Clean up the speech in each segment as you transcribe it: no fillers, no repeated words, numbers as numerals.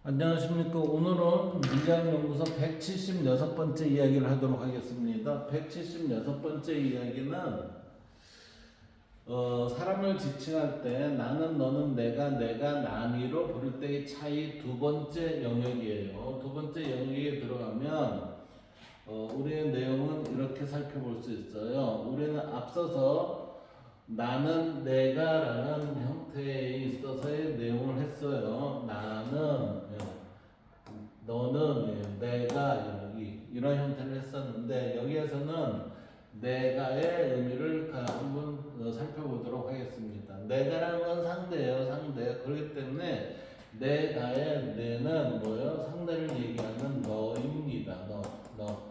안녕하십니까. 오늘은 물리학연구소 176번째 이야기를 하도록 하겠습니다. 176번째 이야기는 사람을 지칭할 때 나는, 너는, 내가, 남이로 부를 때의 차이 두 번째 영역이에요. 두 번째 영역에 들어가면 우리의 내용은 이렇게 살펴볼 수 있어요. 우리는 앞서서 나는, 내가 라는 형태에 있어서의 내용을 했어요. 나는, 너는, 내가 이런 형태를 했었는데 여기에서는 내가의 의미를 한번 살펴보도록 하겠습니다. 내가라는 건 상대예요. 상대. 그렇기 때문에 내가의 내는 뭐예요? 상대를 얘기하는 너입니다. 너.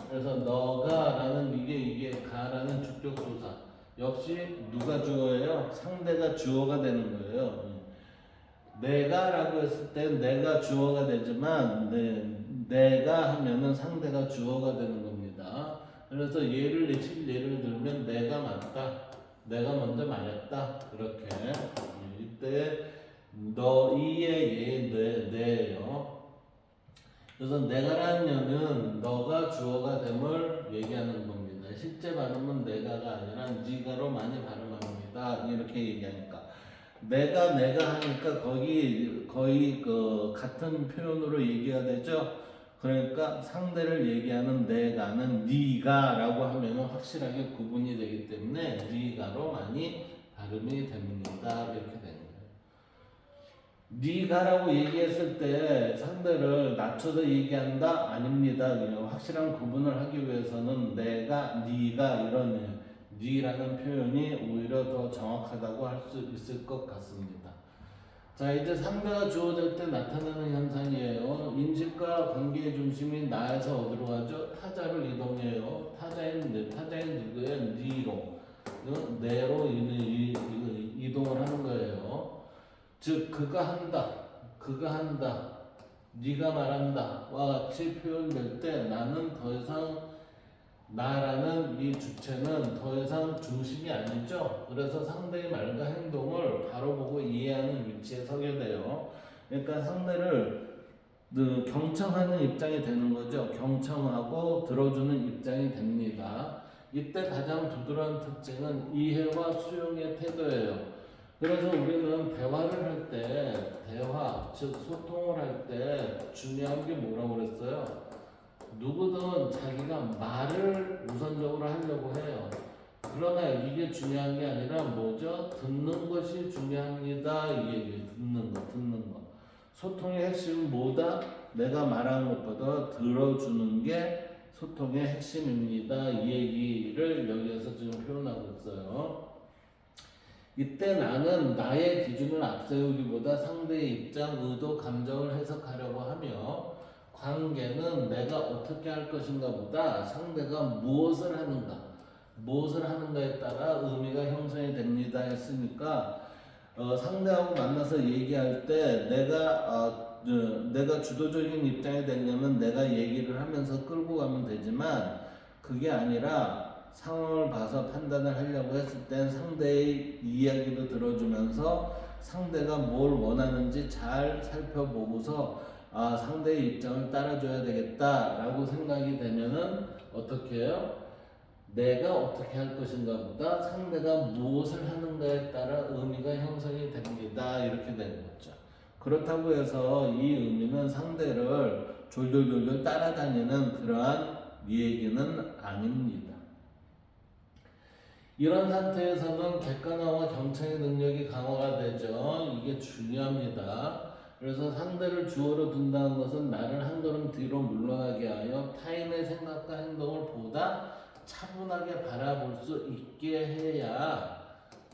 그래서 너가라는 이게 가라는 주격 조사. 역시 누가 주어예요? 상대가 주어가 되는 거예요. 내가라고 했을 때 내가 주어가 되지만 내가 하면은 상대가 주어가 되는 겁니다. 그래서 예를 들면 내가 맞다, 내가 먼저 말했다 이렇게. 이때 너희의 내예요. 그래서 내가라는 년은 너가 주어가 됨을 얘기하는 겁니다. 실제 발음은 내가가 아니라 니가로 많이 발음합니다. 이렇게 얘기하니까. 내가 하니까 거의 그 같은 표현으로 얘기가 되죠. 그러니까 상대를 얘기하는 내가는 니가라고 하면 확실하게 구분이 되기 때문에 니가로 많이 발음이 됩니다. 이렇게 되는 거예요. 니가라고 얘기했을 때 상대를 낮춰서 얘기한다? 아닙니다. 그냥 확실한 구분을 하기 위해서는 내가, 니가 이런 니라는 표현이 오히려 더 정확하다고 할 수 있을 것 같습니다. 자, 이제 상대가 주어질 때 나타나는 현상이에요. 인식과 관계의 중심이 나에서 어디로 가죠? 타자로 이동해요. 타자인 누구예요? 니로. 내로 이동을 하는 거예요. 즉 그가 한다, 네가 말한다 와 같이 표현될 때 나는 더 이상 나라는 이 주체는 더 이상 중심이 아니죠. 그래서 상대의 말과 행동을 바로 보고 이해하는 위치에 서게 돼요. 그러니까 상대를 경청하는 입장이 되는 거죠. 경청하고 들어주는 입장이 됩니다. 이때 가장 두드러운 특징은 이해와 수용의 태도예요. 그래서 우리는 대화를 할 때, 즉 소통을 할 때 중요한 게 뭐라고 그랬어요? 누구든 자기가 말을 우선적으로 하려고 해요. 그러나 이게 중요한 게 아니라 뭐죠? 듣는 것이 중요합니다. 이게 듣는 거. 소통의 핵심은 뭐다? 내가 말하는 것보다 들어주는 게 소통의 핵심입니다. 이 얘기를 여기에서 지금 표현하고 있어요. 이때 나는 나의 기준을 앞세우기보다 상대의 입장, 의도, 감정을 해석하려고 하며 관계는 내가 어떻게 할 것인가 보다 상대가 무엇을 하는가에 따라 의미가 형성이 됩니다 했으니까 상대하고 만나서 얘기할 때 내가 주도적인 입장이 되려면 내가 얘기를 하면서 끌고 가면 되지만 그게 아니라 상황을 봐서 판단을 하려고 했을 땐 상대의 이야기도 들어주면서 상대가 뭘 원하는지 잘 살펴보고서 상대의 입장을 따라줘야 되겠다라고 생각이 되면은 어떻게 해요? 내가 어떻게 할 것인가 보다 상대가 무엇을 하는가에 따라 의미가 형성이 됩니다. 이렇게 되는 거죠. 그렇다고 해서 이 의미는 상대를 졸졸졸졸 따라다니는 그러한 얘기는 아닙니다. 이런 상태에서는 객관화와 경청의 능력이 강화가 되죠. 이게 중요합니다. 그래서 상대를 주어로 둔다는 것은 나를 한 걸음 뒤로 물러나게 하여 타인의 생각과 행동을 보다 차분하게 바라볼 수 있게 해야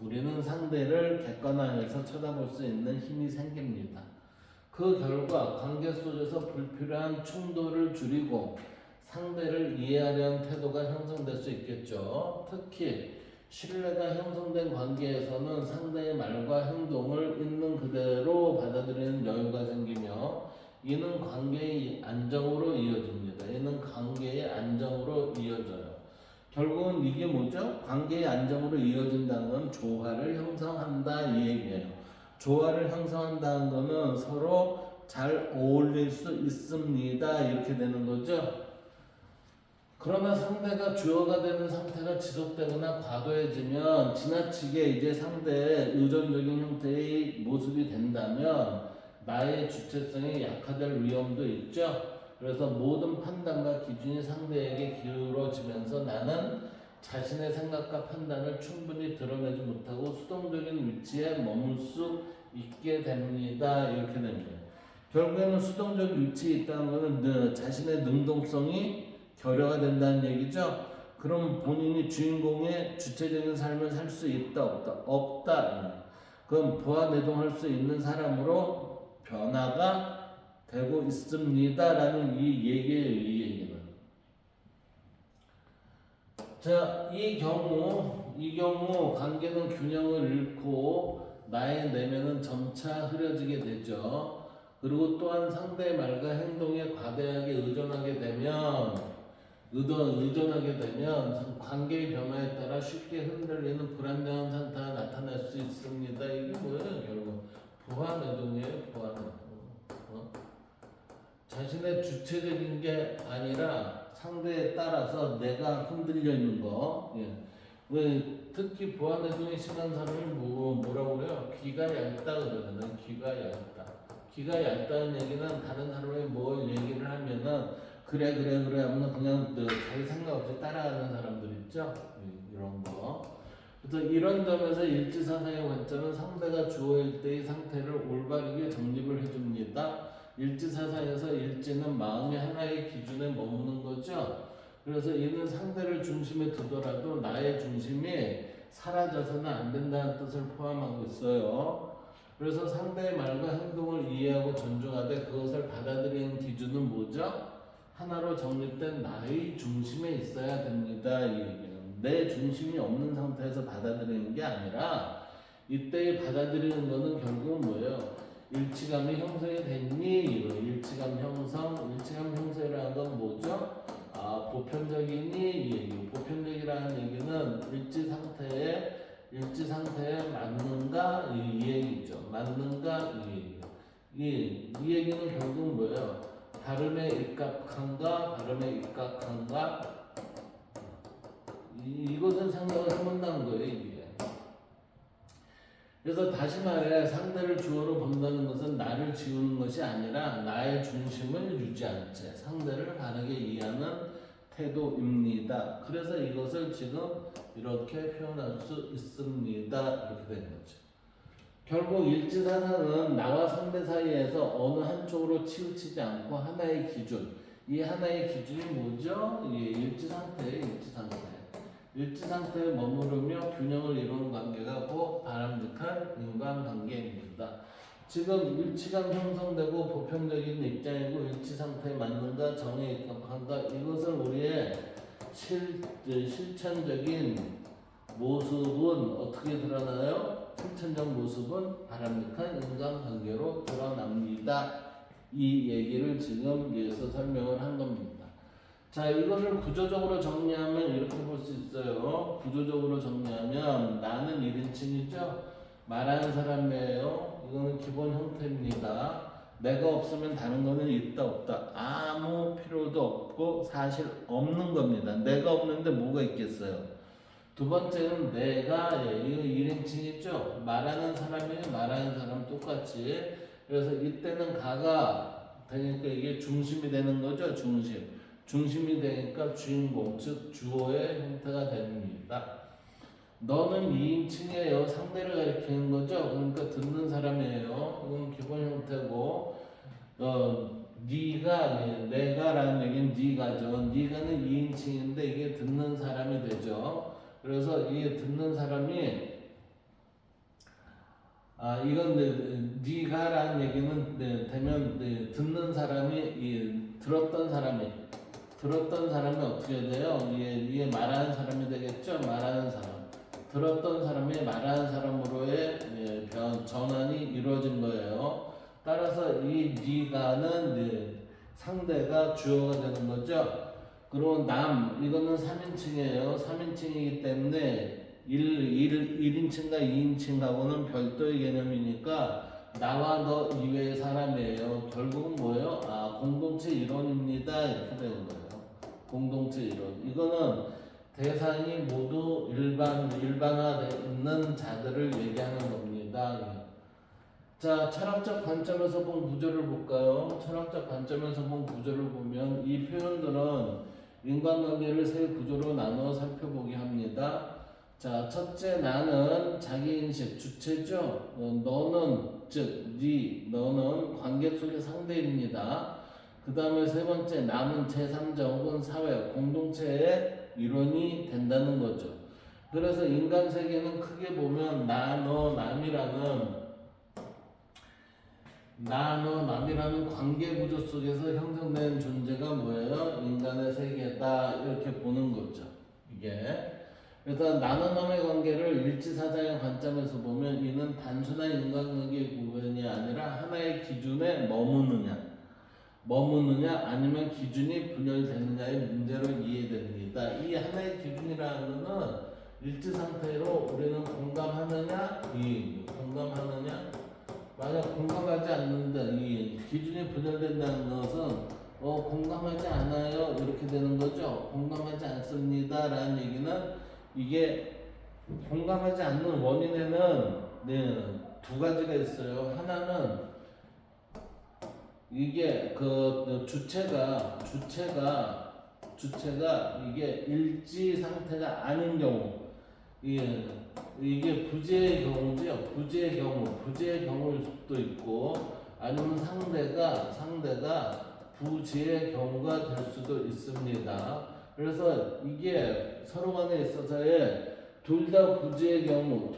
우리는 상대를 객관화해서 쳐다볼 수 있는 힘이 생깁니다. 그 결과 관계 속에서 불필요한 충돌을 줄이고 상대를 이해하려는 태도가 형성될 수 있겠죠. 특히 신뢰가 형성된 관계에서는 상대의 말과 행동을 있는 그대로 받아들이는 여유가 생기며 이는 관계의 안정으로 이어집니다. 결국은 이게 뭐죠? 관계의 안정으로 이어진다는 건 조화를 형성한다 이 얘기예요. 조화를 형성한다는 거는 서로 잘 어울릴 수 있습니다. 이렇게 되는 거죠. 그러나 상대가 주어가 되는 상태가 지속되거나 과도해지면 지나치게 이제 상대의 의존적인 형태의 모습이 된다면 나의 주체성이 약화될 위험도 있죠. 그래서 모든 판단과 기준이 상대에게 기울어지면서 나는 자신의 생각과 판단을 충분히 드러내지 못하고 수동적인 위치에 머물 수 있게 됩니다. 이렇게 됩니다. 결국에는 수동적 위치에 있다는 것은 자신의 능동성이 결여가 된다는 얘기죠. 그럼 본인이 주인공의 주체적인 삶을 살 수 있다 없다? 없다. 그럼 부하내동할 수 있는 사람으로 변화가 되고 있습니다라는 이 얘기예요. 이 얘기는. 자, 이 경우 관계는 균형을 잃고 나의 내면은 점차 흐려지게 되죠. 그리고 또한 상대의 말과 행동에 과대하게 의존하게 되면 관계의 변화에 따라 쉽게 흔들리는 불안정한 상태가 나타날 수 있습니다. 이게 뭐예요? 결국 부하내동이에요. 부하내동. 자신의 주체적인 게 아니라 상대에 따라서 내가 흔들려 있는 거. 예. 왜 특히 부하내동이 심한 사람이 뭐라고 그래요? 귀가 얇다 그러잖아요. 귀가 얇다. 귀가 얇다는 얘기는 다른 사람이 뭘 얘기를 하면은 그래 하면 그냥 자기 생각 없이 따라가는 사람들 있죠. 이런 거. 그래서 이런 점에서 일지사상의 관점은 상대가 주어일 때의 상태를 올바르게 정립을 해줍니다. 일지사상에서 일지는 마음의 하나의 기준에 머무는 거죠. 그래서 이는 상대를 중심에 두더라도 나의 중심이 사라져서는 안 된다는 뜻을 포함하고 있어요. 그래서 상대의 말과 행동을 이해하고 존중하되 그것을 받아들이는 기준은 뭐죠? 하나로 정립된 나의 중심에 있어야 됩니다. 이 얘기는 내 중심이 없는 상태에서 받아들이는 게 아니라 이때 받아들이는 거는 결국은 뭐예요? 일치감이 형성이 됐니? 일치감 형성이라는 건 뭐죠? 보편적이니? 보편적이라는 얘기는 일치 상태에 맞는가? 이 얘기죠. 맞는가? 이 얘기는 결국은 뭐예요? 발음에 입각한가? 이것은 생각을 해본다는 거예요. 이게. 그래서 다시 말해 상대를 주어로 본다는 것은 나를 지우는 것이 아니라 나의 중심을 유지한 채 상대를 바르게 이해하는 태도입니다. 그래서 이것을 지금 이렇게 표현할 수 있습니다. 이렇게 된 거죠. 결국 일지사상은 나와 상대 사이에서 어느 한쪽으로 치우치지 않고 하나의 기준, 이 하나의 기준이 뭐죠? 일지상태예요. 일지상태에 머무르며 균형을 이루는 관계가 곧 바람직한 인간관계입니다. 지금 일치감 형성되고 보편적인 입장이고 일치상태에 맞는가 정에 입각한가 이것을 우리의 실천적인 모습은 어떻게 드러나요? 실천적 모습은 바람직한 인간관계로 드러납니다. 이 얘기를 지금 위해서 설명을 한 겁니다. 자, 이것을 구조적으로 정리하면 이렇게 볼 수 있어요. 구조적으로 정리하면 나는 1인칭이죠. 말하는 사람이에요. 이거는 기본 형태입니다. 내가 없으면 다른 거는 있다 없다 아무 필요도 없고 사실 없는 겁니다. 내가 없는데 뭐가 있겠어요. 두 번째는 내가 이거 1인칭이죠. 말하는 사람 똑같이. 그래서 이때는 가가 되니까 이게 중심이 되는 거죠. 중심이 되니까 주인공 즉 주어의 형태가 됩니다. 너는 2인칭이에요. 상대를 가리키는 거죠. 그러니까 듣는 사람이에요. 이건 기본 형태고 내가라는 얘기는 네가죠. 네가는 2인칭인데 이게 듣는 사람이 되죠. 그래서 이게 듣는 사람이 이건 네가라는 얘기는 되면 듣는 사람이 들었던 사람이 어떻게 돼요? 이게 말하는 사람이 되겠죠. 말하는 사람. 들었던 사람이 말하는 사람으로의 전환이 이루어진 거예요. 따라서 이 네가는 상대가 주어가 되는 거죠. 그리고 이거는 3인칭이에요. 3인칭이기 때문에 1인칭과 2인칭하고는 별도의 개념이니까 나와 너 이외의 사람이에요. 결국은 뭐예요? 공동체 이론입니다. 이렇게 되는 거예요. 공동체 이론. 이거는 대상이 모두 일반화되어 있는 자들을 얘기하는 겁니다. 자, 철학적 관점에서 본 구조를 볼까요? 철학적 관점에서 본 구조를 보면 이 표현들은 인간관계를 세 구조로 나누어 살펴보게 합니다. 자, 첫째, 나는 자기인식, 주체죠. 너는, 즉, 너는 관계 속의 상대입니다. 그 다음에 세 번째, 남은 제3자 혹은 사회, 공동체의 일원이 된다는 거죠. 그래서 인간 세계는 크게 보면 나, 너, 남이라는 관계 구조 속에서 형성된 존재가 뭐예요? 인간의 세계다. 이렇게 보는 거죠. 이게. 그래서 나는 남의 관계를 일치사상의 관점에서 보면 이는 단순한 인간관계의 구분이 아니라 하나의 기준에 머무느냐 아니면 기준이 분열되느냐의 문제로 이해됩니다. 이 하나의 기준이라는 것은 일치 상태로 우리는 공감하느냐, 만약 공감하지 않는다, 이 기준이 분열된다는 것은 공감하지 않아요 이렇게 되는 거죠. 공감하지 않습니다 라는 얘기는 이게 공감하지 않는 원인에는 두 가지가 있어요. 하나는 이게 그 주체가 이게 일지 상태가 아닌 경우, 이게 부재의 경우일 수도 있고, 아니면 상대가 부재의 경우가 될 수도 있습니다. 그래서 이게 서로 간에 있어서의 둘 다 부재의 경우는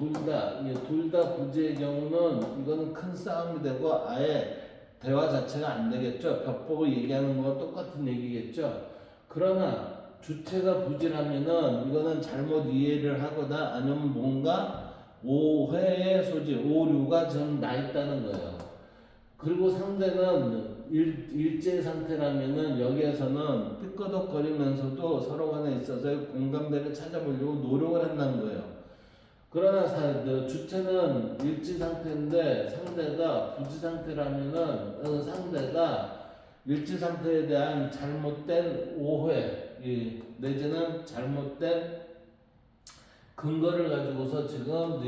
이거는 큰 싸움이 되고 아예 대화 자체가 안 되겠죠. 벽 보고 얘기하는 거와 똑같은 얘기겠죠. 그러나 주체가 부진하면은 이거는 잘못 이해를 하거나 아니면 뭔가 오해의 소지, 오류가 좀 나 있다는 거예요. 그리고 상대는 일제 상태라면은 여기에서는 삐끄덕거리면서도 서로 간에 있어서 공감대를 찾아보려고 노력을 한다는 거예요. 그러나 주체는 일지 상태인데 상대가 부지 상태라면은 상대가 일지 상태에 대한 잘못된 오해 내지는 잘못된 근거를 가지고서 지금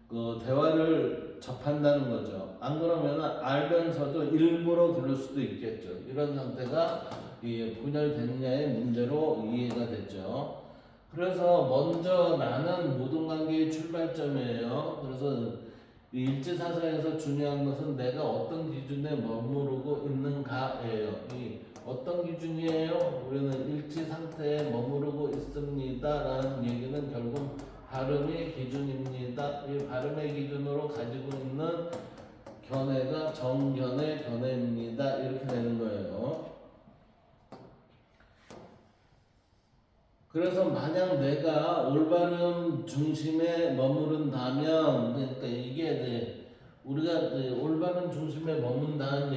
그 대화를 접한다는 거죠. 안 그러면 알면서도 일부러 그럴 수도 있겠죠. 이런 상태가 분열되느냐의 문제로 이해가 되죠. 그래서 먼저 나는 모든 관계의 출발점이에요. 그래서 일지사상에서 중요한 것은 내가 어떤 기준에 머무르고 있는가예요. 어떤 기준이에요? 우리는 일치 상태에 머무르고 있습니다 라는 얘기는 결국 발음의 기준입니다. 이 발음의 기준으로 가지고 있는 견해가 정견의 견해입니다. 이렇게 되는 거예요. 그래서 만약 내가 올바른 중심에 머무른다면, 그러니까 이게 우리가 올바른 중심에 머문다는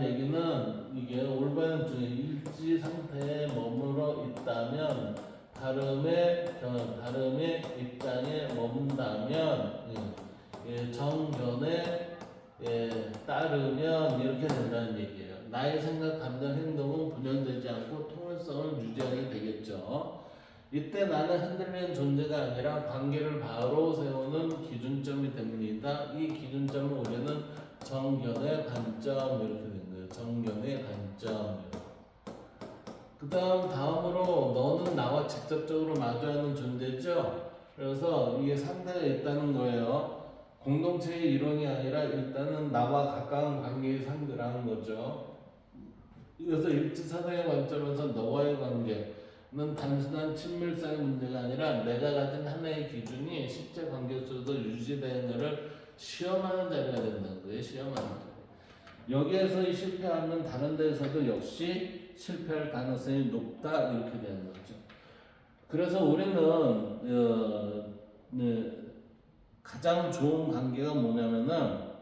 얘기는 이게 올바른 일지 상태에 머물러 있다면 다름의 입장에 머문다면 정견에 따르면 이렇게 된다는 얘기예요. 나의 생각, 감정, 행동은 분열되지 않고 통일성을 유지하게 되겠죠. 이때 나는 흔들리는 존재가 아니라 관계를 바로 세우는 기준점이 됩니다. 이 기준점을 우리는 정견의 관점 이렇게 된 거예요. 정견의 관점. 다음으로 너는 나와 직접적으로 마주하는 존재죠. 그래서 이게 상대가 있다는 거예요. 공동체의 이론이 아니라 일단은 나와 가까운 관계의 상대라는 거죠. 그래서 일치사상의 관점에서 너와의 관계는 단순한 친밀성의 문제가 아니라 내가 가진 하나의 기준이 실제 관계 속에서 유지되는지를 시험하는 자리가 된다는 거예요. 시험하는 자리. 여기에서 실패하면 다른 데에서도 역시 실패할 가능성이 높다 이렇게 되는 거죠. 그래서 우리는 가장 좋은 관계가 뭐냐면은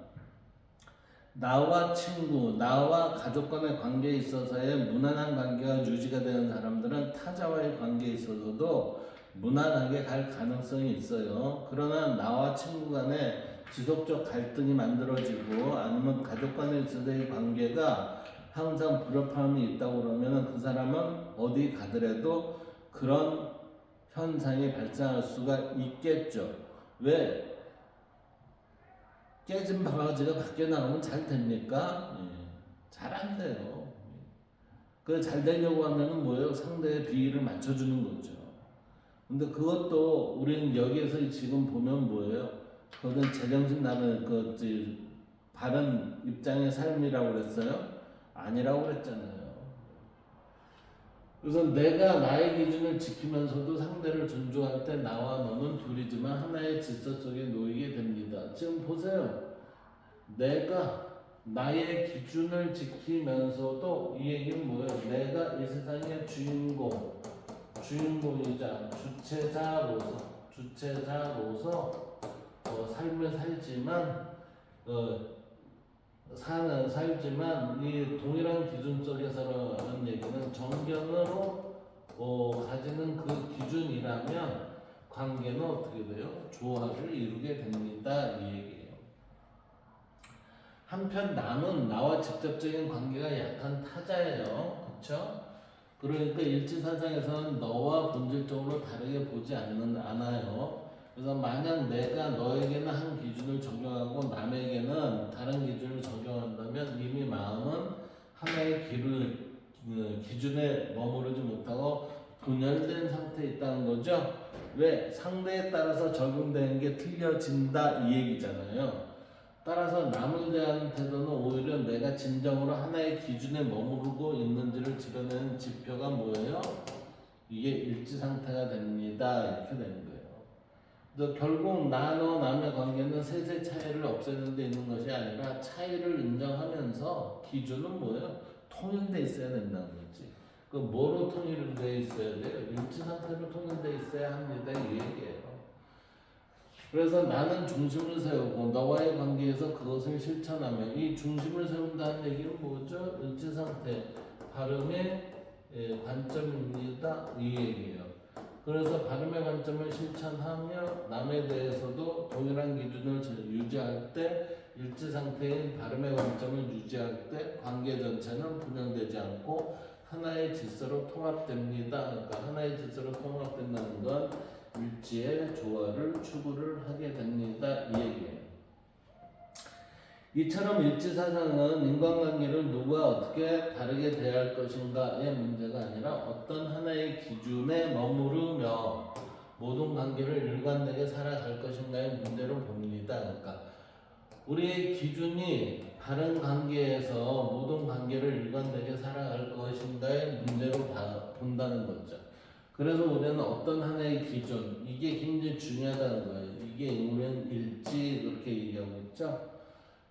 나와 친구, 나와 가족 간의 관계에 있어서의 무난한 관계가 유지가 되는 사람들은 타자와의 관계에 있어서도 무난하게 갈 가능성이 있어요. 그러나 나와 친구 간에 지속적 갈등이 만들어지고 아니면 가족 간에 있어서의 관계가 항상 불협화음이 있다고 그러면 그 사람은 어디 가더라도 그런 현상이 발생할 수가 있겠죠. 왜? 깨진 바가지가 밖에 나오면 잘 됩니까? 잘 안 돼요. 그 잘 되려고 하면은 뭐예요? 상대의 비위를 맞춰주는 거죠. 근데 그것도 우리는 여기에서 지금 보면 뭐예요? 그거는 제정신 나는 바른 입장의 삶이라고 그랬어요? 아니라고 그랬잖아요. 그래서 내가 나의 기준을 지키면서도 상대를 존중할 때 나와 너는 둘이지만 하나의 질서 속에 놓이게 됩니다. 지금 보세요. 내가 나의 기준을 지키면서도 이 얘기는 뭐예요? 내가 이 세상의 주인공이자 주체자로서 삶을 살지만 이 동일한 기준 속에서라는 얘기는 정견으로 가지는 그 기준이라면 관계는 어떻게 돼요? 조화를 이루게 됩니다. 이 얘기예요. 한편 남은 나와 직접적인 관계가 약한 타자예요. 그렇죠? 그러니까 일치사상에서는 너와 본질적으로 다르게 보지 않아요. 그래서 만약 내가 너에게는 한 기준을 적용하고 남에게는 다른 기준을 적용한다면 이미 마음은 하나의 기준에 머무르지 못하고 분열된 상태에 있다는 거죠. 왜? 상대에 따라서 적용되는 게 틀려진다 이 얘기잖아요. 따라서 남을 대한 태도는 오히려 내가 진정으로 하나의 기준에 머무르고 있는지를 드러내는 지표가 뭐예요? 이게 일치 상태가 됩니다. 이렇게 되는 거예요. 그래서 결국 너 남의 관계는 세세 차이를 없애는 데 있는 것이 아니라 차이를 인정하면서 기준은 뭐예요? 통일돼 있어야 된다는 거지. 그 뭐로 통일돼 있어야 돼요? 일치 상태로 통일돼 있어야 합니다. 이 얘기예요. 그래서 나는 중심을 세우고 너와의 관계에서 그것을 실천하며 이 중심을 세운다는 얘기는 뭐죠? 일치상태, 발음의 관점입니다. 이 얘기예요. 그래서 발음의 관점을 실천하며 남에 대해서도 동일한 기준을 유지할 때 일치상태인 발음의 관점을 유지할 때 관계 전체는 분열되지 않고 하나의 질서로 통합됩니다. 그러니까 하나의 질서로 통합된다는 건 일지의 조화를 추구를 하게 됩니다. 이 얘기예요. 이처럼 일치사상은 인간관계를 누가 어떻게 다르게 대할 것인가의 문제가 아니라 어떤 하나의 기준에 머무르며 모든 관계를 일관되게 살아갈 것인가의 문제로 봅니다. 그러니까 우리의 기준이 다른 관계에서 모든 관계를 일관되게 살아갈 것인가의 문제로 본다는 거죠. 그래서 우리는 어떤 하나의 기준, 이게 굉장히 중요하다는 거예요. 이게 우리는 일치 그렇게 얘기하고 있죠.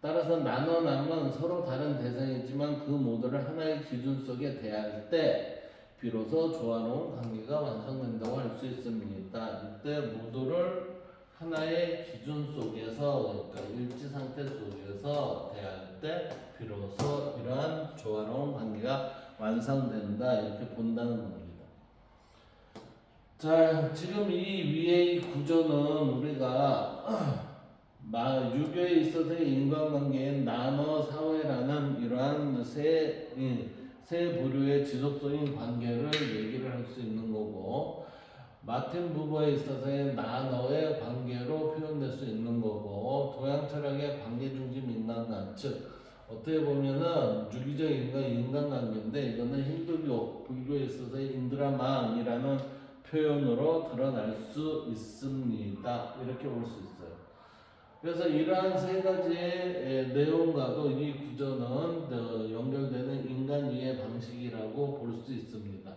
따라서 남은 서로 다른 대상이지만 그 모두를 하나의 기준 속에 대할 때 비로소 조화로운 관계가 완성된다고 할 수 있습니다. 이때 모두를 하나의 기준 속에서, 그러니까 일치 상태 속에서 대할 때 비로소 이러한 조화로운 관계가 완성된다 이렇게 본다는 겁니다. 자, 지금 이 위의 구조는 우리가 유교에 있어서의 인간관계인 나눠 사회라는 이러한 세 부류의 지속적인 관계를 얘기를 할 수 있는 거고, 마틴 부버에 있어서의 나너의 관계로 표현될 수 있는 거고, 동양 철학의 관계 중심 인간관, 즉 어떻게 보면은 유기적 인간관계인데 이거는 힌두교, 불교에 있어서의 인드라망이라는 표현으로 드러날 수 있습니다. 이렇게 볼 수 있어요. 그래서 이러한 세 가지의 내용과도 이 구조는 연결되는 인간 이해 방식이라고 볼 수 있습니다.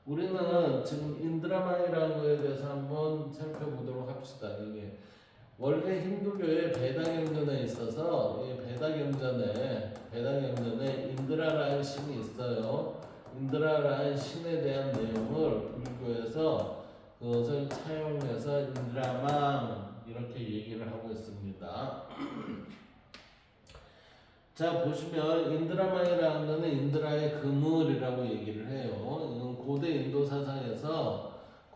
우리는 지금 인드라마이라는 거에 대해서 한번 살펴보도록 합시다. 이게 원래 힌두교의 베다경전에 있어서 이 베다경전에 인드라라는 신이 있어요. 인드라라는 신에 대한 내용을 불교에서 그것을 차용해서 인드라망 이렇게 얘기를 하고 있습니다. 자, 보시면 인드라망이라는 것은 인드라의 그물이라고 얘기를 해요. 이건 고대 인도 사상에서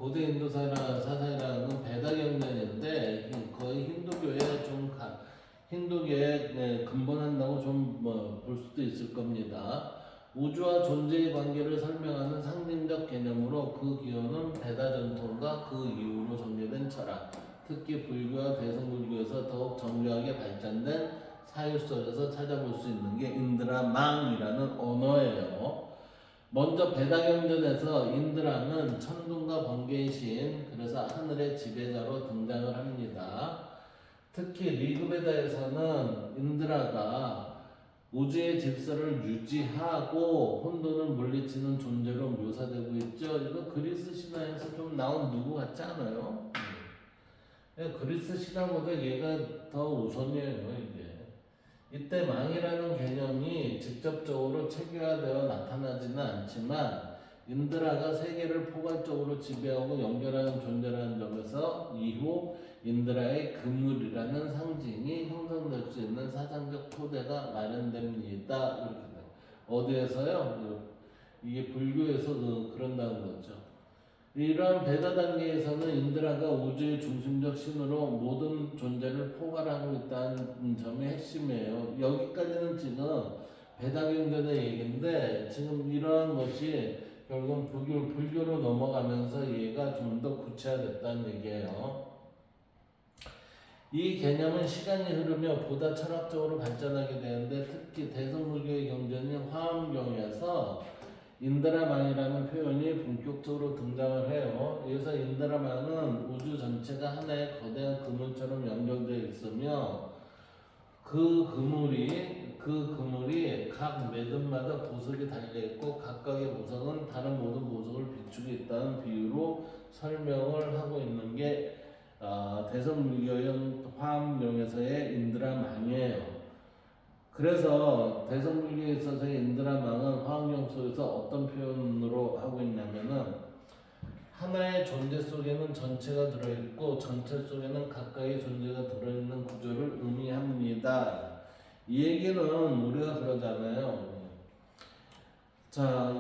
고대 인도 사상이라는 건 베다 경전인데 거의 힌두교에 근본한다고 좀 볼 수도 있을 겁니다. 우주와 존재의 관계를 설명하는 상징적 개념으로 그 기원은 베다 전통과 그 이후로 전개된 철학, 특히 불교와 대승불교에서 더욱 정교하게 발전된 사유 속에서 찾아볼 수 있는 게 인드라망이라는 언어예요. 먼저 베다경전에서 인드라는 천둥과 번개의 신, 그래서 하늘의 지배자로 등장을 합니다. 특히 리그베다에서는 인드라가 우주의 질서를 유지하고 혼돈을 물리치는 존재로 묘사되고 있죠. 이거 그리스 신화에서 좀 나온 누구 같지 않아요? 그리스 신화보다 얘가 더 우선이에요, 이게. 이때 망이라는 개념이 직접적으로 체계화되어 나타나지는 않지만 인드라가 세계를 포괄적으로 지배하고 연결하는 존재라는 점에서 이후 인드라의 그물이라는 상징이 형성될 수 있는 사상적 토대가 마련됩니다. 이렇게 돼요. 어디에서요? 이게 불교에서 그런다는 거죠. 이러한 베다 단계에서는 인드라가 우주의 중심적 신으로 모든 존재를 포괄하고 있다는 점이 핵심이에요. 여기까지는 지금 베다경전의 얘기인데 지금 이러한 것이 결국 불교로 넘어가면서 얘가 좀 더 구체화됐다는 얘기예요. 이 개념은 시간이 흐르며 보다 철학적으로 발전하게 되는데 특히 대승불교의 경전인 화엄경에서 인드라망이라는 표현이 본격적으로 등장을 해요. 그래서 인드라망은 우주 전체가 하나의 거대한 그물처럼 연결되어 있으며 그 그물이 각 매듭마다 보석이 달려있고 각각의 보석은 다른 모든 보석을 비추고 있다는 비유로 설명을 하고 있는 게 대승불교의 화엄경에서의 인드라망이에요. 그래서 대승불교에 있어서의 인드라망은 화엄경 속에서 어떤 표현으로 하고 있냐면은 하나의 존재 속에는 전체가 들어있고 전체 속에는 각각의 존재가 들어있는 구조를 의미합니다. 이 얘기는 우리가 그러잖아요. 자,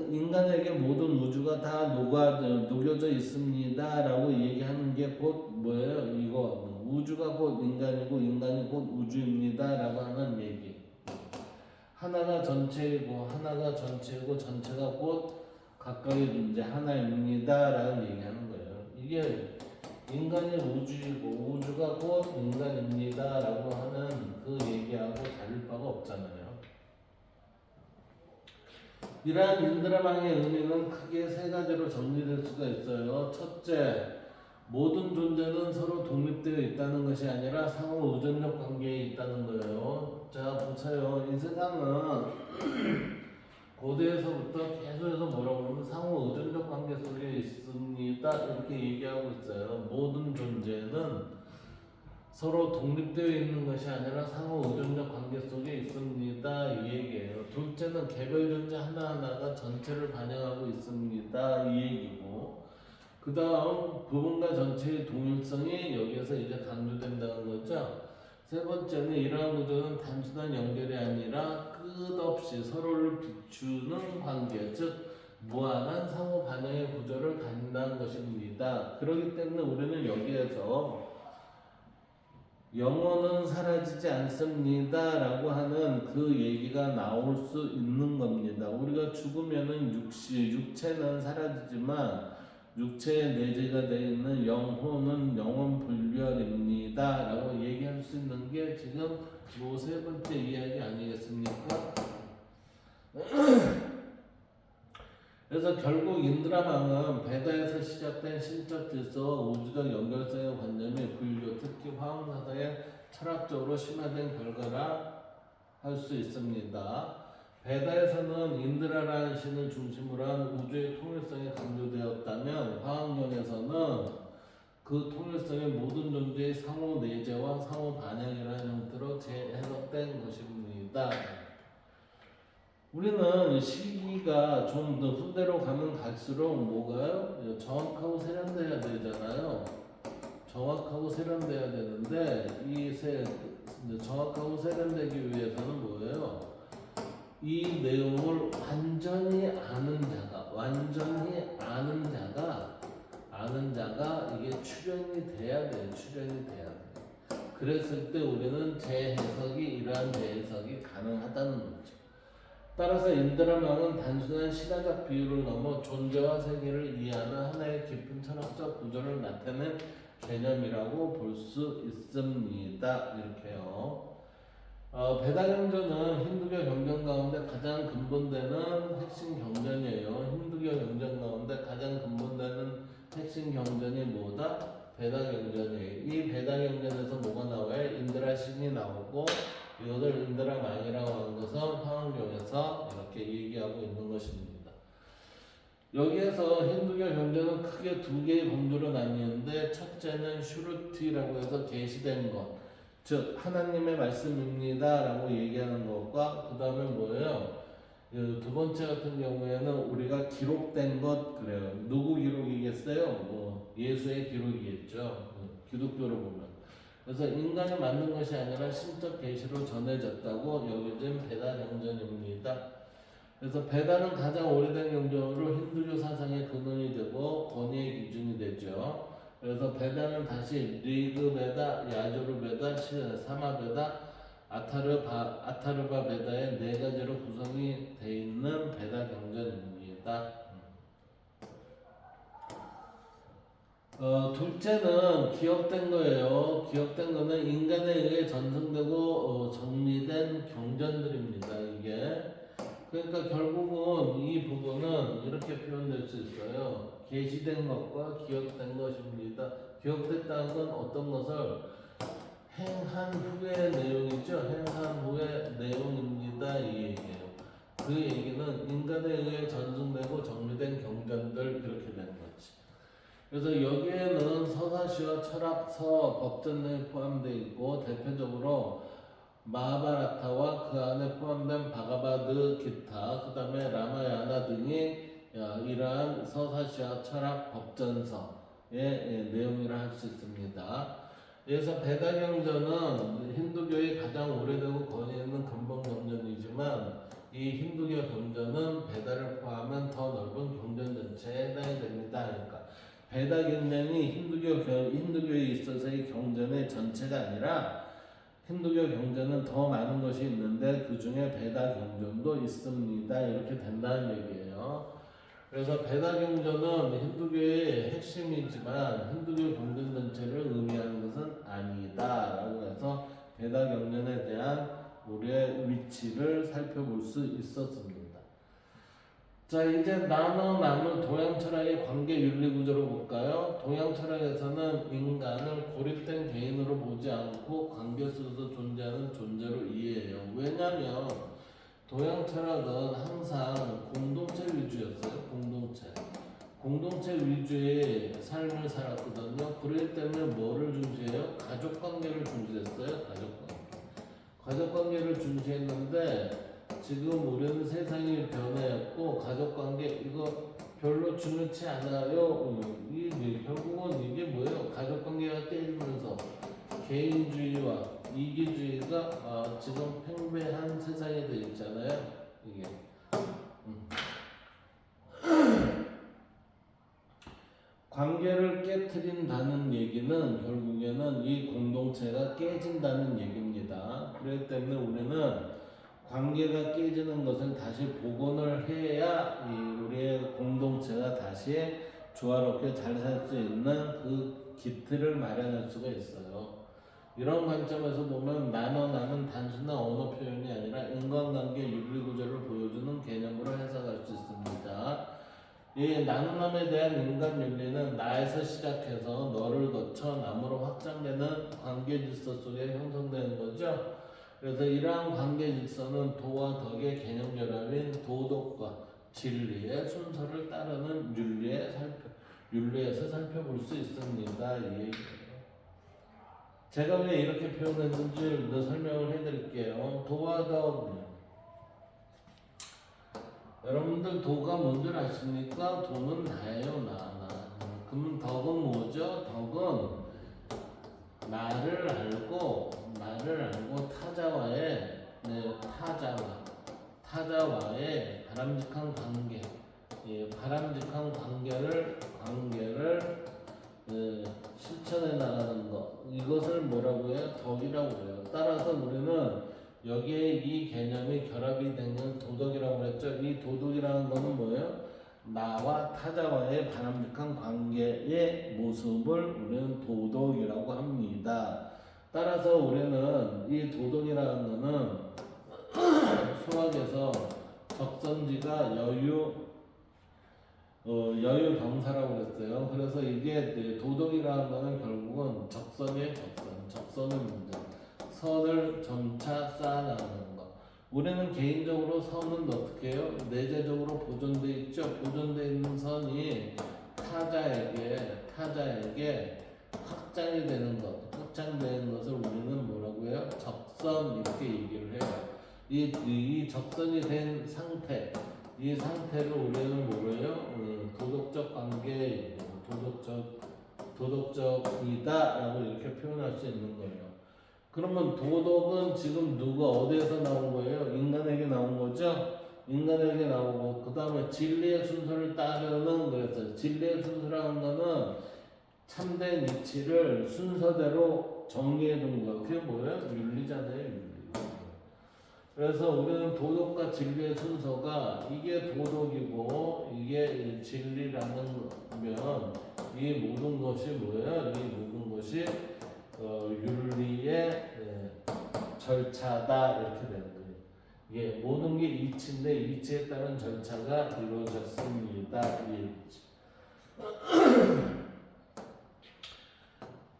인간에게 모든 우주가 다 녹여져 있습니다 라고 얘기하는 게 곧 뭐예요? 이거 우주가 곧 인간이고 인간이 곧 우주입니다 라고 하는 얘기. 하나가 전체이고 하나가 전체이고 전체가 곧 각각의 존재 하나입니다 라는 얘기하는 거예요. 이게 인간이 우주이고 우주가 곧 인간입니다 라고 하는 그 얘기하고 다를 바가 없잖아요. 이러한 인드라망의 의미는 크게 세 가지로 정리될 수가 있어요. 첫째, 모든 존재는 서로 독립되어 있다는 것이 아니라 상호 의존적 관계에 있다는 거예요. 자, 보세요. 이 세상은 고대에서부터 계속해서 뭐라고 그러면 상호 의존적 관계 속에 있습니다. 이렇게 얘기하고 있어요. 모든 존재는 서로 독립되어 있는 것이 아니라 상호 의존적 관계 속에 있습니다. 이 얘기예요. 둘째는 개별 존재 하나하나가 전체를 반영하고 있습니다. 이 얘기고, 그 다음 부분과 전체의 동일성이 여기에서 이제 강조된다는 거죠. 세 번째는 이러한 구조는 단순한 연결이 아니라 끝없이 서로를 비추는 관계, 즉 무한한 상호 반영의 구조를 갖는다는 것입니다. 그렇기 때문에 우리는 여기에서 영혼은 사라지지 않습니다 라고 하는 그 얘기가 나올 수 있는 겁니다. 우리가 죽으면은 육체는 사라지지만 육체에 내재가 되어 있는 영혼은 영혼불멸입니다 라고 얘기할 수 있는 게 지금 요 세 번째 이야기 아니겠습니까? 그래서 결국 인드라망은 베다에서 시작된 신적 질서, 우주적 연결성의 관념이 불교, 특히 화엄사상에 철학적으로 심화된 결과라 할 수 있습니다. 베다에서는 인드라라는 신을 중심으로 한 우주의 통일성이 강조되었다면 화엄경에서는 그 통일성의 모든 존재의 상호 내재와 상호 반영이라는 형태로 재해석된 것입니다. 우리는 시기가 좀 더 후대로 가면 갈수록 뭐가요? 정확하고 세련돼야 되잖아요. 정확하고 세련돼야 되는데 정확하고 세련되기 위해서는 뭐예요? 이 내용을 완전히 아는 자가 완전히 아는 자가 이게 출현이 돼야 돼요. 출현이 돼야 돼요. 그랬을 때 우리는 재해석이 이러한 재해석이 가능하다는 거죠. 따라서 인드라마는 단순한 신화적 비유를 넘어 존재와 세계를 이해하는 하나의 깊은 철학적 구조를 나타낸 개념이라고 볼 수 있습니다. 이렇게요. 베다경전은 힌두교 경전 가운데 가장 근본되는 핵심 경전이에요. 힌두교 경전 가운데 가장 근본되는 핵심 경전이 뭐다? 베다경전이에요. 이 베다경전에서 뭐가 나와요? 인드라 신이 나오고 이것을 인드라 망이라고 하는 것은 화엄경에서 이렇게 얘기하고 있는 것입니다. 여기에서 힌두교 경전은 크게 두 개의 범주로 나뉘는데 첫째는 슈루티라고 해서 계시된 것, 즉 하나님의 말씀입니다 라고 얘기하는 것과 그 다음에 뭐예요? 두 번째 같은 경우에는 우리가 기록된 것 그래요. 누구 기록이겠어요? 뭐 예수의 기록이겠죠. 기독교로 보면. 그래서 인간이 만든 것이 아니라 신적 계시로 전해졌다고 여겨진 베다 경전입니다. 그래서 베다는 가장 오래된 경전으로 힌두교 사상의 근원이 되고 권위의 기준이 되죠. 그래서 베다는 다시 리그 베다, 야조르 베다, 사마 베다, 아타르바 베다의 네 가지로 구성이 되어 있는 베다 경전입니다. 둘째는 기억된 거예요. 기억된 거는 인간에 의해 전승되고 정리된 경전들입니다. 이게 그러니까 결국은 이 부분은 이렇게 표현될 수 있어요. 계시된 것과 기억된 것입니다. 기억됐다는 건 어떤 것을 행한 후의 내용이죠. 행한 후의 내용입니다. 이 얘기예요. 그 얘기는 인간에 의해 전승되고 정리된 경전들 이렇게 되는 거지. 그래서 여기에는 서사시와 철학서, 법전에 포함되어 있고 대표적으로 마하바라타와 그 안에 포함된 바가바드 기타, 그 다음에 라마야나 등이 이러한 서사시와 철학 법전서의 내용이라 할 수 있습니다. 그래서 베다경전은 힌두교의 가장 오래되고 권위 있는 근본 경전이지만 이 힌두교 경전은 베다를 포함한 더 넓은 경전 전체에 해당이 됩니다. 그러니까 베다 경전이 힌두교에 있어서의 경전의 전체가 아니라 힌두교 경전은 더 많은 것이 있는데 그 중에 베다 경전도 있습니다. 이렇게 된다는 얘기예요. 그래서 베다 경전은 힌두교의 핵심이지만 힌두교 경전 전체를 의미하는 것은 아니다라고 해서 베다 경전에 대한 우리의 위치를 살펴볼 수 있었습니다. 자, 이제 남은 동양 철학의 관계 윤리 구조로 볼까요? 동양 철학에서는 인간을 고립된 개인으로 보지 않고 관계 속에서 존재하는 존재로 이해해요. 왜냐하면 동양 철학은 항상 공동체 위주였어요. 공동체 위주의 삶을 살았거든요. 그렇기 때문에 뭐를 중시해요? 가족 관계를 중시했어요. 가족 관계를 중시했는데 지금 우리는 세상이 변해왔고 가족관계 이거 별로 중요치 않아요. 결국은 이게 뭐예요? 가족관계가 깨지면서 개인주의와 이기주의가 지금 팽배한 세상이 되어 있잖아요. 이게 관계를 깨트린다는 얘기는 결국에는 이 공동체가 깨진다는 얘기입니다. 그렇기 때문에 우리는 관계가 깨지는 것을 다시 복원을 해야 우리의 공동체가 다시 조화롭게 잘 살 수 있는 그 기틀을 마련할 수가 있어요. 이런 관점에서 보면 나는 단순한 언어 표현이 아니라 인간관계 윤리 구조를 보여주는 개념으로 해석할 수 있습니다. 이 나눔에 대한 인간 윤리는 나에서 시작해서 너를 거쳐 남으로 확장되는 관계 질서 속에 형성되는 거죠. 그래서 이러한 관계 질서는 도와 덕의 개념 결합인 도덕과 진리의 순서를 따르는 윤리에서 살펴볼 수 있습니다. 이 얘기예요. 제가 왜 이렇게 표현했는지 설명을 해드릴게요. 도와 덕. 여러분들 도가 뭔지 아십니까? 도는 나예요. 나. 그럼 덕은 뭐죠? 덕은 나를 알고 타자와의 바람직한 관계, 예, 바람직한 관계를 실천해 나가는 것, 이것을 뭐라고 해요? 덕이라고 해요. 따라서 우리는 여기에 이 개념이 결합이 된 건 도덕이라고 했죠. 이 도덕이라는 것은 뭐예요? 나와 타자와의 바람직한 관계의 모습을 우리는 도덕이라고 합니다. 따라서 우리는 이 도덕이라는 것은 수학에서 적선지가 여유 경사라고 그랬어요. 그래서 이게 도덕이라는 거는 결국은 적선의 적선의 문제. 선을 점차 쌓아나가는 거. 우리는 개인적으로 선은 어떻게 해요? 내재적으로 보존돼 있죠. 보존돼 있는 선이 타자에게 확장이 되는 것, 확장되는 것을 우리는 뭐라고 해요? 적선 이렇게 얘기를 해요. 이 적선이 된 상태, 이 상태를 우리는 뭐래요? 도덕적 관계, 도덕적이다라고 이렇게 표현할 수 있는 거예요. 그러면 도덕은 지금 누가 어디에서 나온 거예요? 인간에게 나온 거죠? 인간에게 나오고 그 다음에 진리의 순서를 따르는 그랬어요. 진리의 순서라는 거는 참된 이치를 순서대로 정리해 둔 거. 그게 뭐예요? 윤리잖아요. 윤리. 그래서 우리는 도덕과 진리의 순서가 이게 도덕이고 이게 진리라는 면 이 모든 것이 뭐예요? 이 모든 것이 윤리의 절차다 이렇게 되는 거예요. 예, 모든 게 이치인데 이치에 따른 절차가 이루어졌습니다.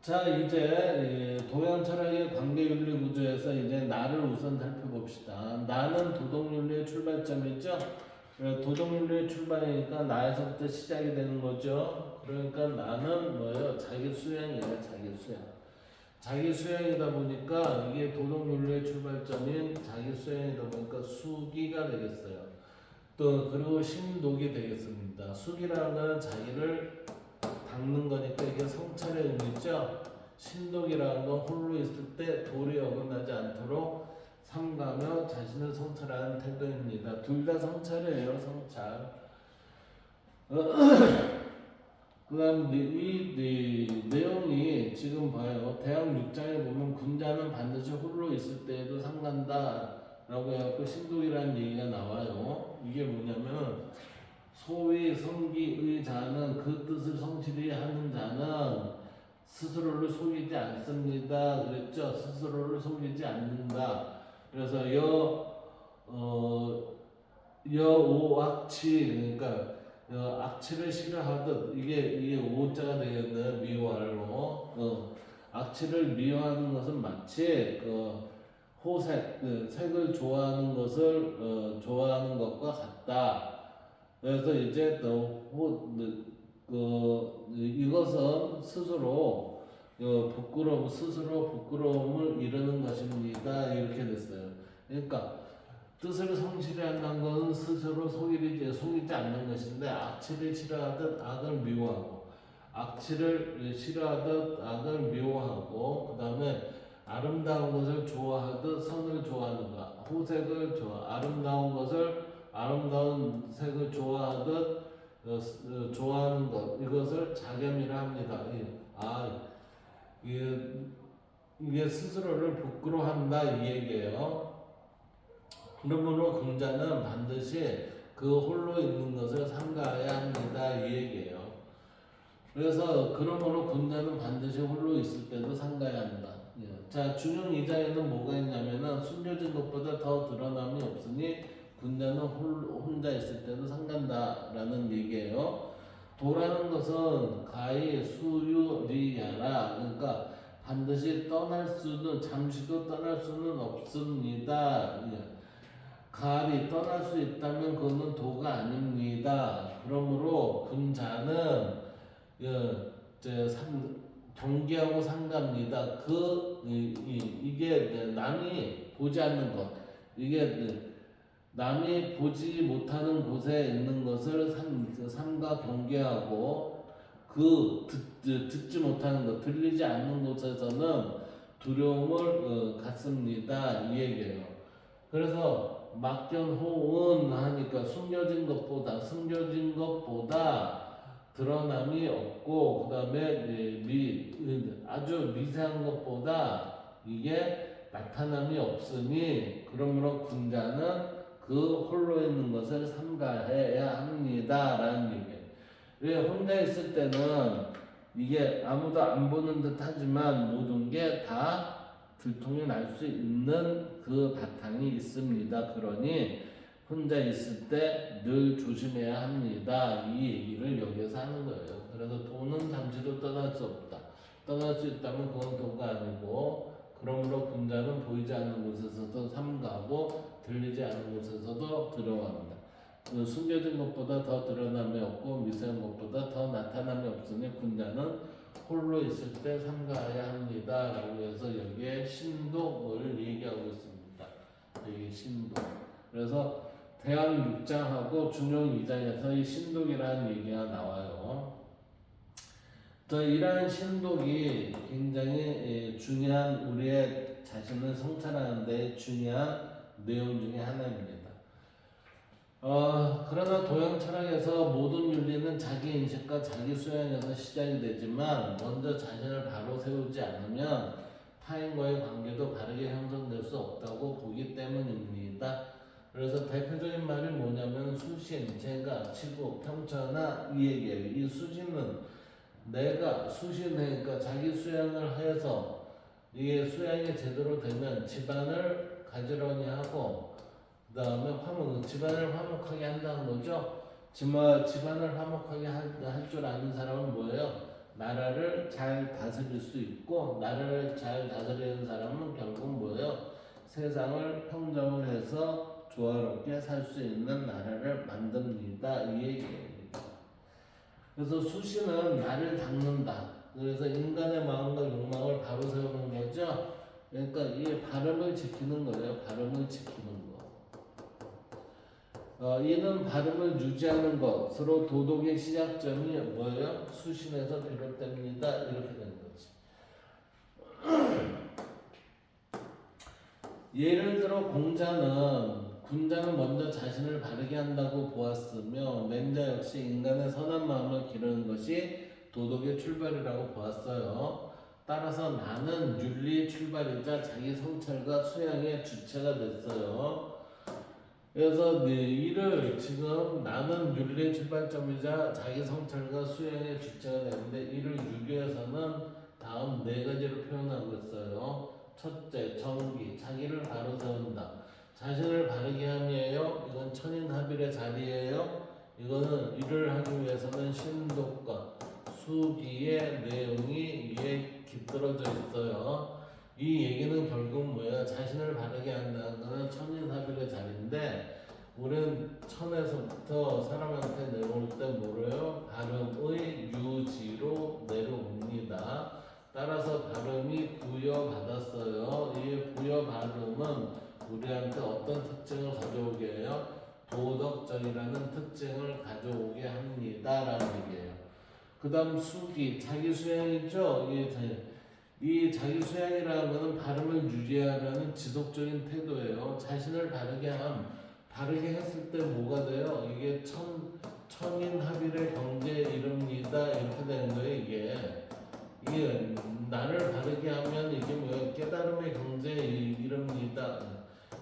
자, 이제 도양 철학의 관계 윤리 구조에서 이제 나를 우선 살펴봅시다. 나는 도덕 윤리의 출발점이죠. 도덕 윤리의 출발이니까 나에서부터 시작이 되는 거죠. 그러니까 나는 뭐예요? 자기 수양이에요. 자기 수양. 자기 수양이다 보니까 이게 도덕 윤리의 출발점인 자기 수양이다 보니까 수기가 되겠어요. 또 그리고 신독이 되겠습니다. 수기라는 건 자기를 닦는 거니까 이게 성찰의 의미죠. 신독이라는 건 홀로 있을 때 도리 어긋나지 않도록 삼가며 자신을 성찰하는 태도입니다. 둘 다 성찰이에요. 성찰. 그 다음 이 내용이 지금 봐요. 대학 6장에 보면 군자는 반드시 홀로 있을 때에도 삼간다 라고 해갖고 신독이라는 얘기가 나와요. 이게 뭐냐면 소위 성기의 자는 그 뜻을 성실히 하는 자는 스스로를 속이지 않습니다. 그랬죠? 스스로를 속이지 않는다. 그래서 여오악치, 그러니까 악취를 싫어하듯 이게 오자가 되겠네. 미워할로. 악취를 미워하는 것은 마치 호색, 색을 좋아하는 것을 좋아하는 것과 같다. 그래서 이제 이것은 스스로 부끄러움을 이루는 것입니다. 이렇게 됐어요. 그러니까 뜻을 성실히 한다는 것은 스스로 속이지 않는 것인데 악취를 싫어하듯 악을 미워하고 악취를 싫어하듯 악을 미워하고 그 다음에 아름다운 것을 좋아하듯 선을 좋아하는가 호색을 아름다운 색을 좋아하듯 좋아하는 것 이것을 자겸이라 합니다. 이게 스스로를 부끄러워한다 이 얘기예요. 그러므로 공자는 반드시 그 홀로 있는 것을 삼가해야 합니다 이 얘기예요. 그래서 그러므로 군자는 반드시 홀로 있을 때도 삼가해야 한다. 자, 준용 2장에는 뭐가 있냐면은 숨겨진 것보다 더 드러남이 없으니 군자는 혼자 있을 때도 삼간다라는 얘기예요. 도라는 것은 가히 수유리야라. 그러니까 반드시 잠시도 떠날 수는 없습니다. 가히 떠날 수 있다면 그것은 도가 아닙니다. 그러므로 군자는 경계하고 삼갑니다. 이게 남이 보지 않는 것, 이게 남이 보지 못하는 곳에 있는 것을 삼가 경계하고 듣지 못하는 것, 들리지 않는 곳에서는 두려움을 갖습니다. 이 얘기예요. 그래서 막견호은 하니까 숨겨진 것보다 드러남이 없고 그 다음에 아주 미세한 것보다 이게 나타남이 없으니 그러므로 군자는 그 홀로 있는 것을 삼가해야 합니다 라는 얘기예요. 왜 혼자 있을 때는 이게 아무도 안 보는 듯 하지만 모든 게 다 들통이 날 수 있는 그 바탕이 있습니다. 그러니 혼자 있을 때 늘 조심해야 합니다. 이 얘기를 여기서 하는 거예요. 그래서 도는 잠시도 떠날 수 없다. 떠날 수 있다면 그건 도가 아니고 그러므로 군자는 보이지 않는 곳에서도 삼가하고 들리지 않는 곳에서도 들어갑니다. 숨겨진 것보다 더 드러남이 없고 미세한 것보다 더 나타남이 없으니 군자는 홀로 있을 때 삼가해야 합니다. 라고 해서 여기에 신독을 얘기하고 있습니다. 여기 신독. 그래서 대항 6장하고 중용 2장에서 이 신독이라는 얘기가 나와요. 이러한 신독이 굉장히 중요한 우리의 자신을 성찰하는 데 중요한 내용 중에 하나입니다. 그러나 도형 철학에서 모든 윤리는 자기 인식과 자기 수양에서 시작이 되지만 먼저 자신을 바로 세우지 않으면 타인과의 관계도 바르게 형성될 수 없다고 보기 때문입니다. 그래서 대표적인 말이 뭐냐면 수신, 제가, 치부, 평천하 이 얘기예요. 이 수신은 내가 수신하니까 자기 수양을 해서 이게 수양이 제대로 되면 집안을 가지런히 하고 그 다음에 집안을 화목하게 한다는 거죠. 집안을 화목하게 할 줄 아는 사람은 뭐예요? 나라를 잘 다스릴 수 있고 나라를 잘 다스리는 사람은 결국 뭐예요? 세상을 평정을 해서 조화롭게 살 수 있는 나라를 만듭니다. 이 얘기입니다. 그래서 수신은 나를 닦는다. 그래서 인간의 마음과 욕망을 바로 세우는 거죠. 그러니까 이 발음을 지키는 거예요. 발음을 지키는 거. 이는 발음을 유지하는 것으로 도덕의 시작점이 뭐예요? 수신에서 비롯됩니다. 이렇게 되는 거지. 예를 들어 군자는 먼저 자신을 바르게 한다고 보았으며 맹자 역시 인간의 선한 마음을 기르는 것이 도덕의 출발이라고 보았어요. 따라서 나는 윤리의 출발이자 자기 성찰과 수양의 주체가 됐어요. 그래서 이를 지금 나는 윤리의 출발점이자 자기 성찰과 수양의 주체가 되는데 이를 유교에서는 다음 네 가지로 표현하고 있어요. 첫째, 정기, 자기를 바로 세운다. 자신을 바르게 함이에요. 이건 천인합일의 자리예요. 이거는 이를 하기 위해서는 신독과 수기의 내용이 위에 깃들어져 있어요. 이 얘기는 결국 뭐야? 자신을 바르게 한다는 것은 천인합일의 자리인데 우리는 천에서부터 사람한테 내려올 때 뭐래요? 발음의 유지로 내려옵니다. 따라서 발음이 부여받았어요. 이 부여 발음은 우리한테 어떤 특징을 가져오게 해요? 도덕적이라는 특징을 가져오게 합니다. 라는 얘기예요. 그 다음 수기, 자기 수양이죠? 이 자기 수양이라는 것은 발음을 유지하려는 지속적인 태도예요. 자신을 바르게 했을 때 뭐가 돼요? 이게 천인합일의 경제에 이릅니다. 이렇게 되는 거예요, 이게 나를 바르게 하면 이게 뭐예요? 깨달음의 경제에 이릅니다.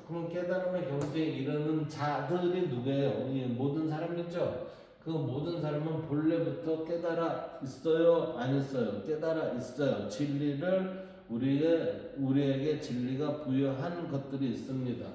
그럼 깨달음의 경제에 이르는 자들이 누구예요? 모든 사람이죠? 그 모든 사람은 본래부터 깨달아 있어요? 안 있어요? 깨달아 있어요. 진리를 우리에게 진리가 부여한 것들이 있습니다.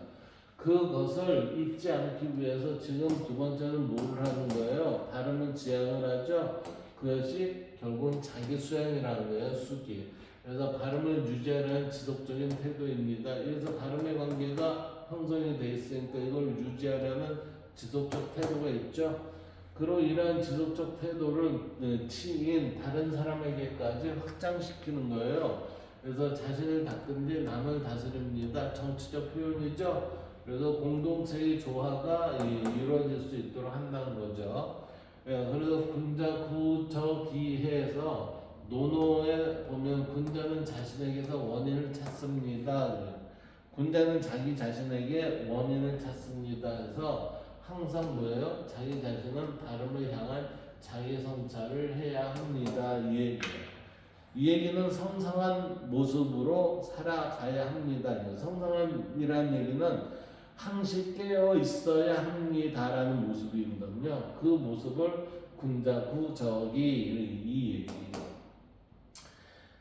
그것을 잊지 않기 위해서 지금 두 번째는 뭐를 하는 거예요? 발음을 지향을 하죠? 그것이 결국은 자기 수양이라는 거예요. 수기. 그래서 발음을 유지하는 지속적인 태도입니다. 그래서 발음의 관계가 형성이 돼 있으니까 이걸 유지하려는 지속적 태도가 있죠. 그리고 이러한 지속적 태도를 치인 다른 사람에게까지 확장시키는 거예요. 그래서 자신을 닦은 뒤 남을 다스립니다. 정치적 표현이죠. 그래서 공동체의 조화가 이루어질 수 있도록 한다는 거죠. 그래서 군자 구저기해에서 논어에 보면 군자는 자신에게서 원인을 찾습니다. 군자는 자기 자신에게 원인을 찾습니다. 해서 항상 뭐예요? 자기 자신은 다름을 향한 자기 성찰을 해야 합니다. 이 얘기예요. 이 얘기는 성상한 모습으로 살아가야 합니다. 성상한이라는 얘기는 항시 깨어 있어야 합니다라는 모습이거든요. 그 모습을 군자구적이 이 얘기예요.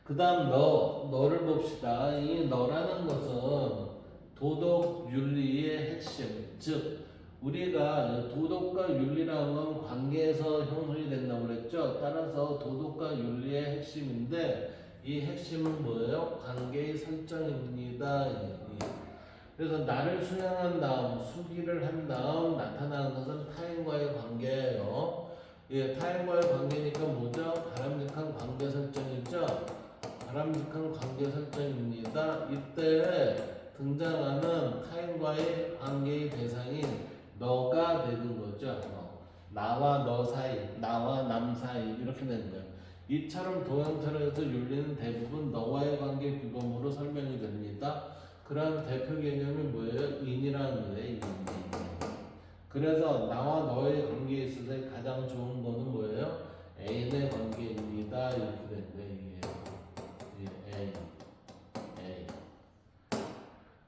그 다음 너를 봅시다. 이 너라는 것은 도덕 윤리의 핵심, 즉 우리가 도덕과 윤리라는 건 관계에서 형성이 된다고 그랬죠. 따라서 도덕과 윤리의 핵심인데 이 핵심은 뭐예요? 관계의 설정입니다. 그래서 나를 수양한 다음, 수기를 한 다음 나타나는 것은 타인과의 관계예요. 타인과의 관계니까 뭐죠? 바람직한 관계 설정이죠. 바람직한 관계 설정입니다. 이때 등장하는 타인과의 관계의 대상인 너가 되는 거죠. 나와 너 사이, 나와 남 사이 이렇게 되는 거예요. 이처럼 도형철에서 윤리는 대부분 너와의 관계 규범으로 설명이 됩니다. 그런 대표 개념이 뭐예요? 인이라는 거예요. 인. 그래서 나와 너의 관계에 있어서 가장 좋은 거는 뭐예요? 애인의 관계입니다. 이렇게 되는 거예요. A.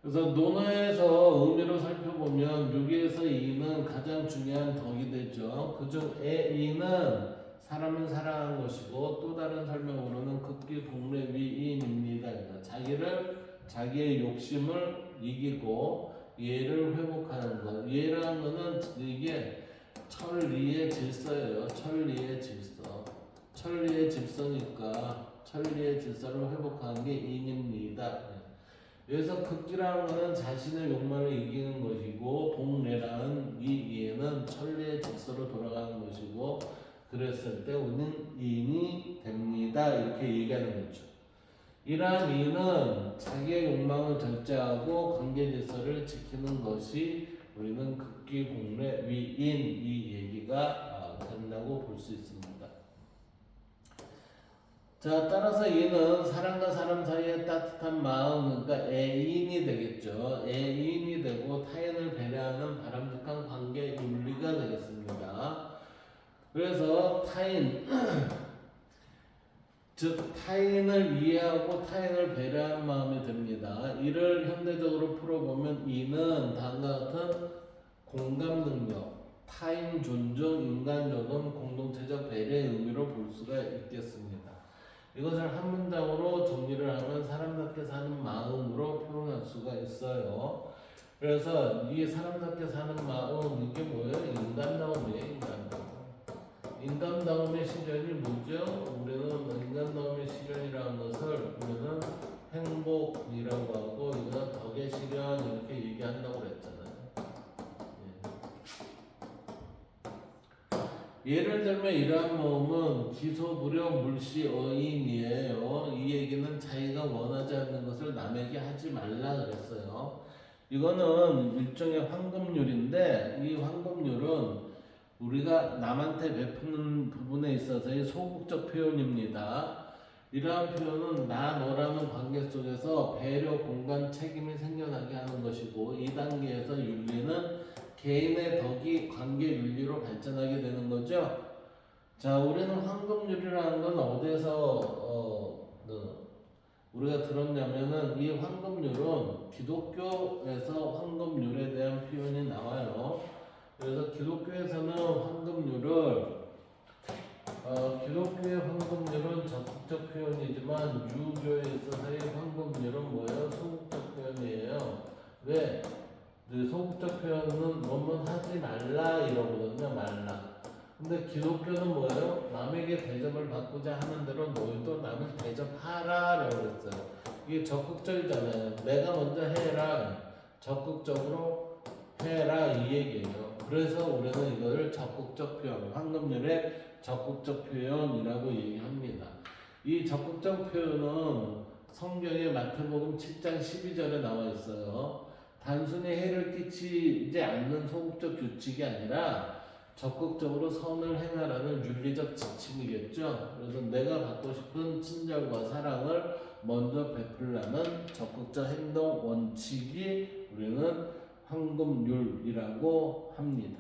그래서 논어에서 의미로 살펴보면 6에서 2는 가장 중요한 덕이 되죠. 그중 A는 사람을 사랑한 것이고 또 다른 설명으로는 극기 공례 위인입니다. 그러니까 자기의 욕심을 이기고 예를 회복하는 것. 예라는 것은 이게 천리의 질서예요. 천리의 질서. 천리의 질서니까 천리의 질서를 회복하는 게 인입니다. 여기서 극기라는 것은 자신의 욕망을 이기는 것이고 복례라는 이 이해는 천리의 질서로 돌아가는 것이고 그랬을 때 우리는 인이 됩니다. 이렇게 얘기하는 거죠. 이러한 인은 자기의 욕망을 절제하고 관계 질서를 지키는 것이 우리는 극기 복례 위인 이 얘기가 된다고 볼 수 있습니다. 자, 따라서 얘는 사람과 사람 사이의 따뜻한 마음, 그러니까 애인이 되겠죠. 애인이 되고 타인을 배려하는 바람직한 관계 윤리가 되겠습니다. 그래서 타인, 즉 타인을 이해하고 타인을 배려하는 마음이 됩니다. 이를 현대적으로 풀어보면 이는 다음과 같은 공감 능력, 타인 존중, 인간 존엄, 공동체적 배려의 의미로 볼 수가 있겠습니다. 이것을 한 문장으로 정리를 하면 사람답게 사는 마음으로 표현할 수가 있어요. 그래서 이 사람답게 사는 마음 이게 뭐예요? 인간다움이에요. 인간다움. 인간다움의 실현이 뭐죠? 우리는 인간다움의 실현이라는 것을 우리는 행복이라고 하고 이건 덕의 실현 이렇게 얘기한다고 그랬잖아요. 예를 들면 이러한 모음은 기소불여 물시어인이에요. 이 얘기는 자기가 원하지 않는 것을 남에게 하지 말라 그랬어요. 이거는 일종의 황금률인데 이 황금률은 우리가 남한테 베푸는 부분에 있어서의 소극적 표현입니다. 이러한 표현은 나 너라는 관계 속에서 배려, 공간, 책임이 생겨나게 하는 것이고 이 단계에서 윤리는 개인의 덕이 관계 윤리로 발전하게 되는 거죠. 자, 우리는 황금률이라는 건 어디서 우리가 들었냐면은 이 황금률은 기독교에서 황금률에 대한 표현이 나와요. 그래서 기독교에서는 황금률을 기독교의 황금률은 적극적 표현이지만 유교에 있어서의 황금률은 뭐예요? 소극적 표현이에요. 왜? 소극적 표현은 논문 하지 말라 이러거든요. 말라. 근데 기독교는 뭐예요? 남에게 대접을 받고자 하는 대로 너희도 남을 대접하라 라고 했어요. 이게 적극적이잖아요. 내가 먼저 해라. 적극적으로 해라 이 얘기예요. 그래서 우리는 이거를 적극적 표현, 황금률의 적극적 표현이라고 얘기합니다. 이 적극적 표현은 성경의 마태복음 7장 12절에 나와 있어요. 단순히 해를 끼치지 않는 소극적 규칙이 아니라 적극적으로 선을 행하라는 윤리적 지침이겠죠. 그래서 내가 받고 싶은 친절과 사랑을 먼저 베풀라는 적극적 행동 원칙이 우리는 황금률이라고 합니다.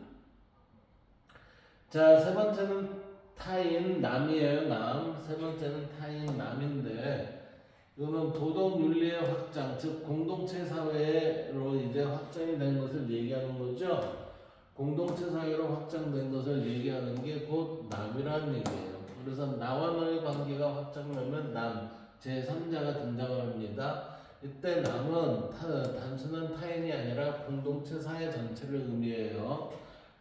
자, 세 번째는 타인 남이에요. 남. 세 번째는 타인 남인데 이거는 도덕 윤리의 확장, 즉 공동체 사회로 이제 확장이 된 것을 얘기하는 거죠. 공동체 사회로 확장된 것을 얘기하는 게 곧 남이라는 얘기예요. 그래서 나와 너의 관계가 확장되면 남, 제3자가 등장을 합니다. 이때 남은 단순한 타인이 아니라 공동체 사회 전체를 의미해요.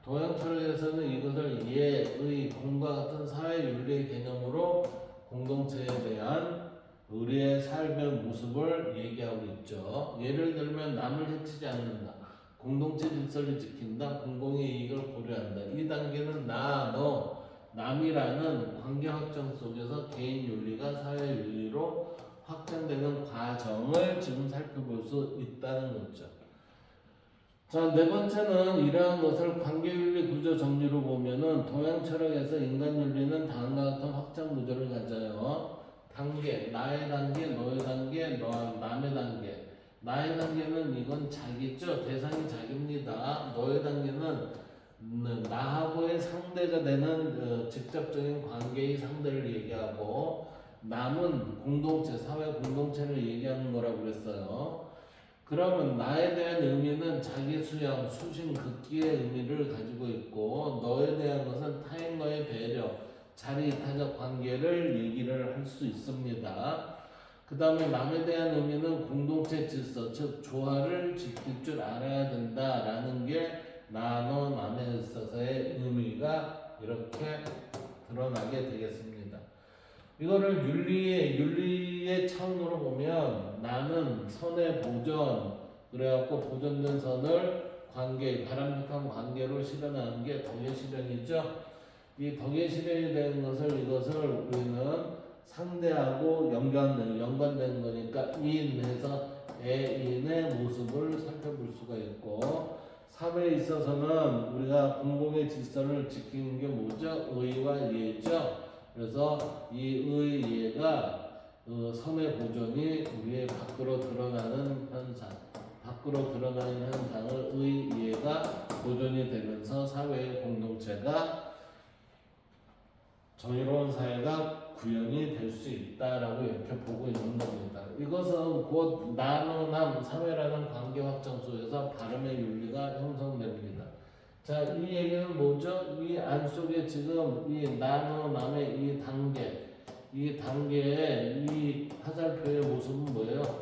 동양 철학에서는 이것을 예의, 공과 같은 사회 윤리의 개념으로 공동체에 대한 우리의 삶의 모습을 얘기하고 있죠. 예를 들면 남을 해치지 않는다, 공동체 질서를 지킨다, 공공의 이익을 고려한다. 이 단계는 나, 너, 남이라는 관계 확장 속에서 개인 윤리가 사회 윤리로 확장되는 과정을 지금 살펴볼 수 있다는 거죠. 자, 네 번째는 이러한 것을 관계윤리 구조 정리로 보면은 동양 철학에서 인간 윤리는 다음과 같은 확장 구조를 가져요. 단계, 나의 단계, 너의 단계, 남의 단계. 나의 단계는 이건 자기죠. 대상이 자기입니다. 너의 단계는 나하고의 상대가 되는 직접적인 관계의 상대를 얘기하고, 남은 공동체, 사회 공동체를 얘기하는 거라고 그랬어요. 그러면 나에 대한 의미는 자기 수양, 수신, 극기의 의미를 가지고 있고, 너에 대한 것은 타인과의 배려, 자리이타적 관계를 얘기를 할 수 있습니다. 그 다음에 남에 대한 의미는 공동체 질서, 즉 조화를 지킬 줄 알아야 된다라는 게 나, 너, 남에 있어서의 의미가 이렇게 드러나게 되겠습니다. 이거를 윤리의 차원으로 보면 나는 선의 보존, 그래갖고 보존된 선을 관계, 바람직한 관계로 실현하는 게 덕의 실현이죠. 이 덕의 실현이 되는 것을 이것을 우리는 상대하고 연관된 거니까 이인해서 애인의 모습을 살펴볼 수가 있고, 사회에 있어서는 우리가 공공의 질서를 지키는 게 뭐죠? 의와 예죠. 그래서 이 의예가 선의 보존이 우리의 밖으로 드러나는 현상을 의예가 보존이 되면서 사회의 공동체가 정의로운 사회가 구현이 될 수 있다라고 이렇게 보고 있는 겁니다. 이것은 곧 나누남 사회라는 관계 확장 속에서 발음의 윤리가 형성됩니다. 자, 이 얘기는 뭐죠? 이 안 속에 지금 이 나누남의 이 단계의 이 화살표의 모습은 뭐예요?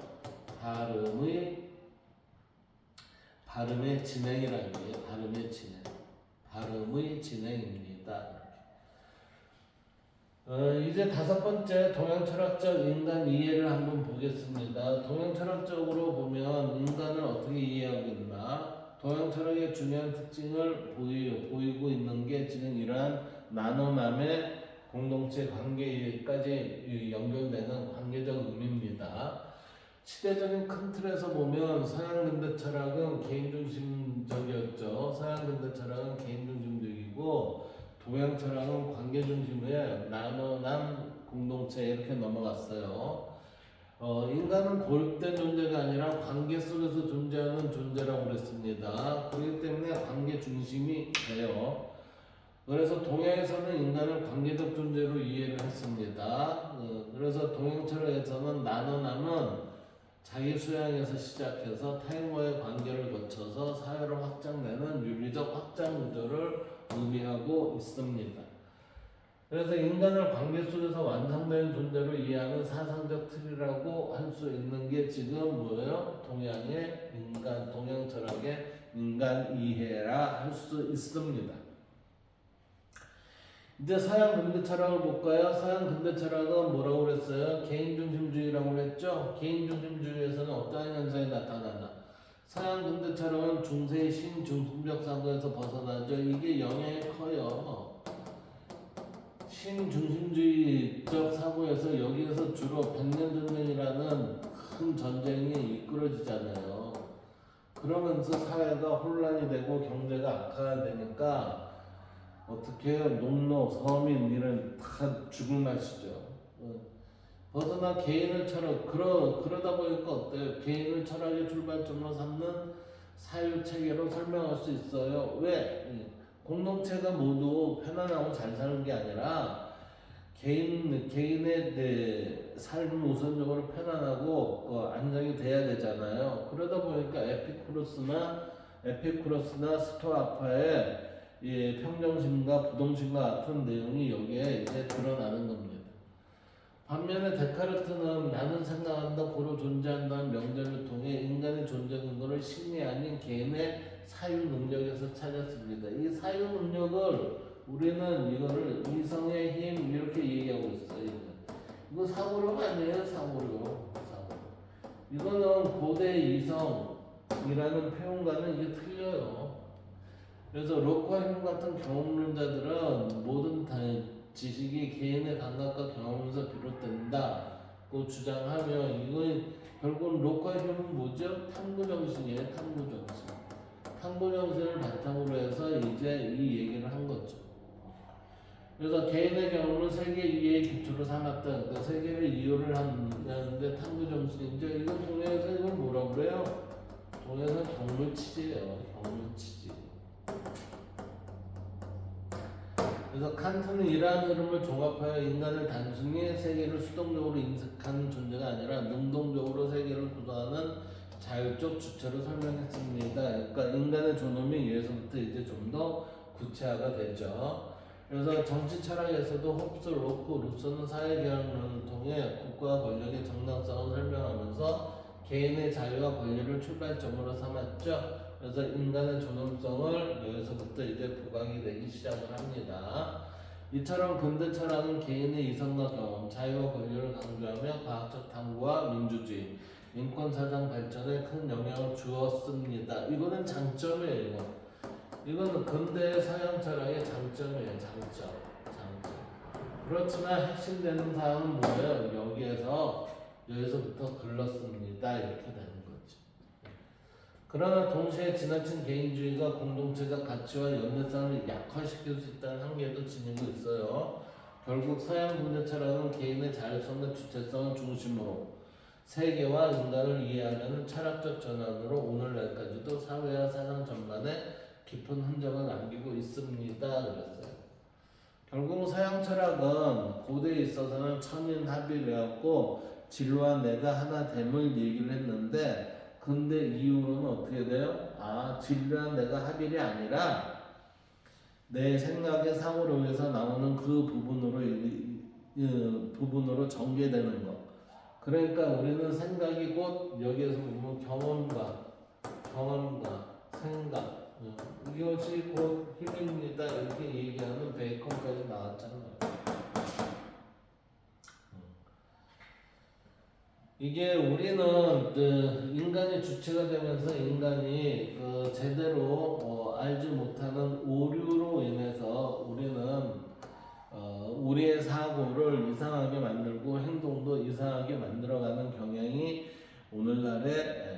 발음의 진행이라는 게 발음의 진행입니다. 이제 다섯 번째 동양 철학적 인간 이해를 한번 보겠습니다. 동양 철학적으로 보면 인간을 어떻게 이해하고 있나? 동양 철학의 중요한 특징을 보이고 있는 게 지금 이러한 나누남의 공동체 관계까지 연결되는 관계적 의미입니다. 시대적인 큰 틀에서 보면 서양 근대 철학은 개인중심적이었죠. 서양 근대 철학은 개인중심적이고 동양 철학은 관계 중심의 나누남 공동체 이렇게 넘어갔어요. 인간은 고립된 존재가 아니라 관계 속에서 존재하는 존재라고 그랬습니다. 그렇기 때문에 관계 중심이 돼요. 그래서 동양에서는 인간을 관계적 존재로 이해를 했습니다. 그래서 동양 철학에서는 나누남은 자기 수양에서 시작해서 타인과의 관계를 거쳐서 사회로 확장되는 윤리적 확장 구조를 의미하고 있습니다. 그래서 인간을 관계 속에서 완성된 존재로 이해하는 사상적 틀이라고 할 수 있는 게 지금 뭐예요? 동양 철학의 인간 이해라 할 수 있습니다. 이제 서양 근대 철학을 볼까요? 서양 근대 철학은 뭐라고 그랬어요? 개인중심주의라고 그랬죠? 개인중심주의에서는 어떠한 현상이 나타나나? 서양 근대 철학은 중세 신중심적 사고에서 벗어나죠. 이게 영향이 커요. 신중심주의적 사고에서 여기에서 주로 백년전쟁이라는 큰 전쟁이 이끌어지잖아요. 그러면서 사회가 혼란이 되고 경제가 악화가 되니까 어떻게 해요? 농노, 서민 이런 다 죽을 맛이죠. 벗어나 개인을 그러다 보니까 어때요? 개인을 철학의 출발점으로 삼는 사유체계로 설명할 수 있어요. 왜? 공동체가 모두 편안하고 잘 사는 게 아니라 개인의 삶 우선적으로 편안하고 안정이 돼야 되잖아요. 그러다 보니까 에피쿠로스나 스토아파의 평정심과 부동심과 같은 내용이 여기에 이제 드러나는 겁니다. 반면에 데카르트는 나는 생각한다, 고로 존재한다는 명제를 통해 인간의 존재 근거를 신이 아닌 개인의 사유 능력에서 찾았습니다. 이 사유 능력을 우리는 이거를 이성의 힘 이렇게 얘기하고 있어요. 이거 사고력 아니에요, 사고력. 이거는 고대 이성이라는 표현과는 이게 틀려요. 그래서 록과 힘 같은 경험론자들은 모든 지식이 개인의 감각과 경험에서 비롯된다고 주장하며 이건 결국은 록과 힘은 뭐죠? 탐구정신이에요. 탐구정신을 바탕으로 해서 이제 이 얘기를 한 거죠. 그래서 개인의 경험을 세계 이해의 기초로 삼았다. 그러니까 세계를 이해를 하는데 탐구정신이죠. 이거 동해에서 이걸 뭐라고 그래요? 동해에서 경물치지예요. 경물치지. 그래서 칸트는 이러한 흐름을 종합하여 인간을 단순히 세계를 수동적으로 인식하는 존재가 아니라 능동적으로 세계를 구성하는 자율적 주체로 설명했습니다. 그러니까 인간의 존엄이 여기서부터 이제 좀 더 구체화가 되죠. 그래서 정치 철학에서도 홉스, 로크, 루소는 사회개혁론을 통해 국가와 권력의 정당성을 설명하면서 개인의 자유와 권리를 출발점으로 삼았죠. 그래서 인간의 존엄성을 여기서부터 이제 부각이 되기 시작을 합니다. 이처럼 근대 철학은 개인의 이성과 경험, 자유와 권리를 강조하며 과학적 탐구와 민주주의, 인권 사상 발전에 큰 영향을 주었습니다. 이거는 장점이에요. 이거는 근대 서양 철학의 장점이에요. 장점. 그렇지만 핵심되는 사항은 뭐예요? 여기서부터 글렀습니다. 이렇게 되는 거죠. 그러나 동시에 지나친 개인주의가 공동체적 가치와 연대성을 약화시킬 수 있다는 한계도 지니고 있어요. 결국 서양 근대 철학은 개인의 자율성과 주체성을 중심으로 세계와 인간을 이해하려는 철학적 전환으로 오늘날까지도 사회와 사상 전반에 깊은 흔적을 남기고 있습니다. 그랬어요. 결국 서양 철학은 고대에 있어서는 천인합일이었고 진로와 내가 하나 됨을 얘기를 했는데 근대 이후로는 어떻게 돼요? 진로와 내가 합일이 아니라 내 생각의 상호력에서 나오는 그 부분으로 전개되는 것. 그러니까 우리는 생각이 곧 여기에서 보면 경험과 생각 이것이 곧 힘입니다. 이렇게 얘기하는 베이컨까지 나왔잖아요. 이게 우리는 인간이 주체가 되면서 인간이 제대로 알지 못하는 오류로 인해서 우리는 우리의 사고를 이상하게 만들고 행동도 이상하게 만들어가는 경향이 오늘날의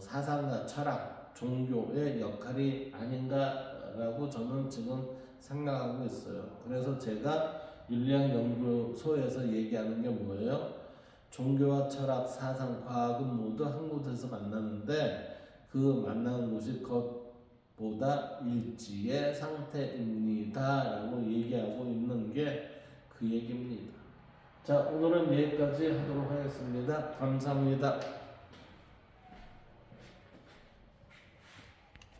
사상과 철학, 종교의 역할이 아닌가라고 저는 지금 생각하고 있어요. 그래서 제가 윤리학연구소에서 얘기하는 게 뭐예요? 종교와 철학, 사상, 과학은 모두 한 곳에서 만나는데 그 만나는 곳이 겉보다 일지의 상태입니다 라고 얘기하고 있는 게 그 얘기입니다. 자, 오늘은 여기까지 하도록 하겠습니다. 감사합니다.